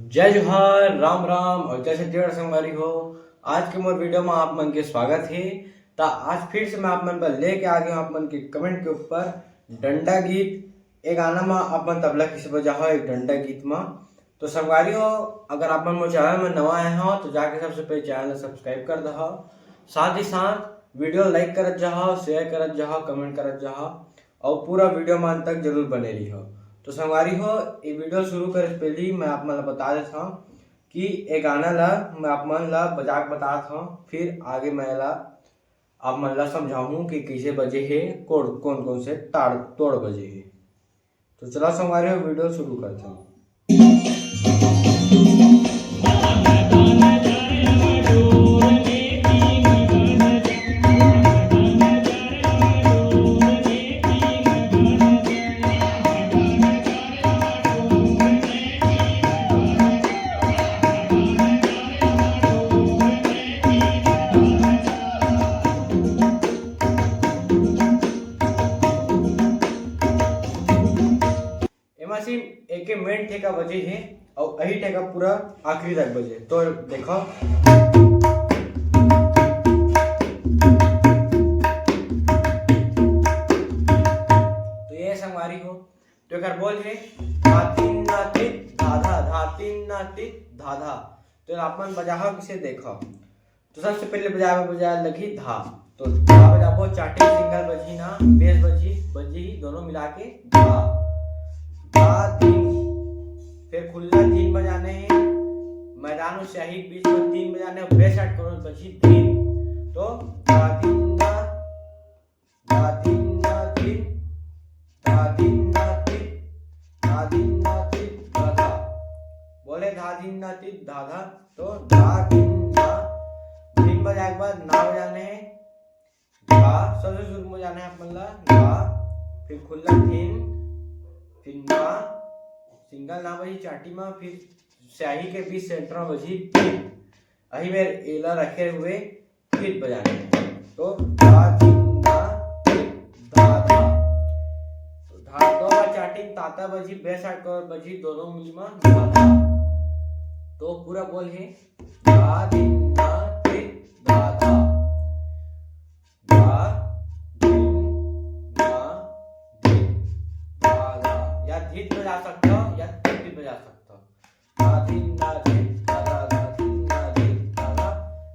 जय जोहार, राम राम और जय छत्तीसगढ़ संगवारी हो। आज के मोर वीडियो में आप मन के स्वागत है। ता आज फिर से मैं आप मन पर लेके आ गया हूँ आप मन के कमेंट के ऊपर डंडा गीत। एक गाना में आप मन तबला किसे बजा हो एक डंडा गीत में। तो संगवारी हो, अगर आप मन मोर चैनल में नवा आए हो तो जाके सबसे पहले चैनल सब्सक्राइब कर दहो। साथ ही साथ वीडियो लाइक करत जाओ, शेयर करत जाओ, कमेंट करत जाओ और पूरा वीडियो में अंत तक जरूर बने रही हो। तो संगवारी हो, ये वीडियो शुरू करे से पहले ही मैं आप मन बता देता हूँ कि ये गाना ला मैं आप मन ला बजा के बतात हूँ, फिर आगे मैं ला आप मन ला समझाऊँ कि कैसे बजे है, कौन कौन से ताड़ तोड़ बजे है। तो चला संगवारी हो, वीडियो शुरू करते हैं। सिर्फ एक मेन ठेका बजे है और यही ठेका पूरा आखिरी तक बजे। तो देखो तो ये संगवारी हो, तो एक बोल है धातिन नातित धाधा, धातिन नातित धाधा। तो आपन बजाओ किसे देखो। तो सबसे पहले बजा लगी धा। तो धा बजाबो, चाटे सिंगल बजी ना, बेस बजी दोनों मिला के धा। फिर खुला तीन बजाने हैं, मैदान शाही बीच में तीन बजाने, बेस आठ करोड़ बजी तीन। तो धादिन्ना धादिन्ना तीन धादिन्ना तीन धादिन्ना तीन धाधा। बोले धादिन्ना तीन धाधा। तो धादिन्ना तीन बजाने के बाद ना बजाने हैं, धा सबसे शुरू में जाना है अपन ला धा, फिर खुला तीन, फिर ना सिंगल ना बजी चाटी में, फिर स्याही के बीच सेंटर में बजी तीन। अही मेरे एला रखे हुए गीत बजाने हैं। तो धा दिन्ना धा धा। तो धा दो बार चाटी ताता बजी, बेस आठ करोड़ बजी दोनों मिली में धा धा। तो पूरा बोल है धा दिन्ना धा धा धा दिन्ना धा धा। या धीत बजा सकते हो या धीत भी बजा सकते हो। धा दिन्ना धा धा धा दिन्ना धा धा,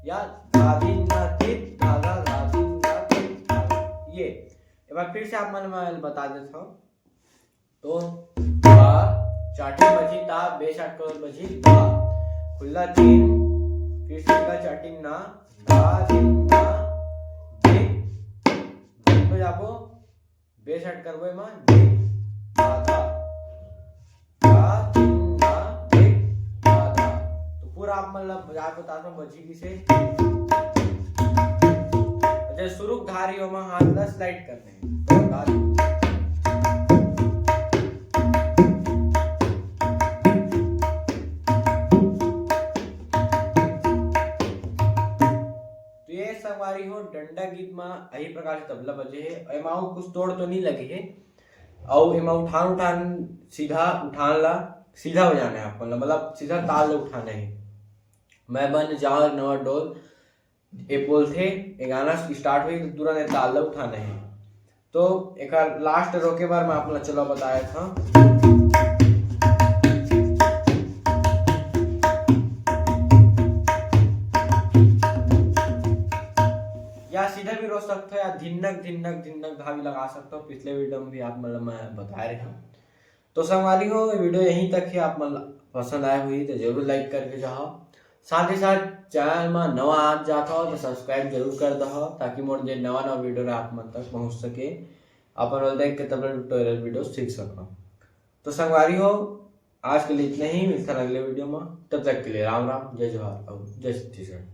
या धा दिन्ना धा धा धा दिन्ना धा धा। ये एक बार फिर से आप मन में बता देता हूँ। तो धा चाटी बजी ता, बेस आठ करोड़ बजी धा, खुला तीन, फिर सिंगल चाटी ना, धा दिन्ना धीत बजाबो, बेस आठ करबो में धीत धा धा धा दिन्ना धा धा। तो पूरा आप मतलब बजा के बताता हूँ बजी किसे। अच्छा, शुरू धारी हो में हाथ ला स्लाइड करने हैं। तो धारी संगवारी हो, डंडा गीत में यही प्रकार से तबला बजे है। एमाऊ कुछ तोड़ तो नहीं लगे है और एमा उठान सीधा उठान ला सीधा बजाना है आपको, मतलब सीधा ताल ला उठाना है। मैं बन जाओ नवा डोल ये बोलते ये गाना स्टार्ट हुई तो तुरंत ताल ला उठाना है। तो एक लास्ट रोके बार मैं आपको चलो बताया था। या सीधा भी रो सकते हो या धिनक धिनक धिनक धा भी लगा सकते हो। पिछले वीडियो में भी आप मतलब मैं बता रहे हूँ। तो संगवारी हो, वीडियो यहीं तक है। आप मतलब पसंद आए हुई तो जरूर लाइक करके जाओ। साथ ही साथ चैनल में नवा आ जाता हो तो सब्सक्राइब जरूर कर दो, ताकि मोर जो नवा वीडियो आप मन तक पहुँच सके, अपन देख के तब ट्यूटोरियल वीडियो सीख सको। तो संगवारी हो, आज के लिए इतना ही। मिलता है अगले वीडियो में, तब तक के लिए राम राम, जय जोहार और जय छत्तीसगढ़।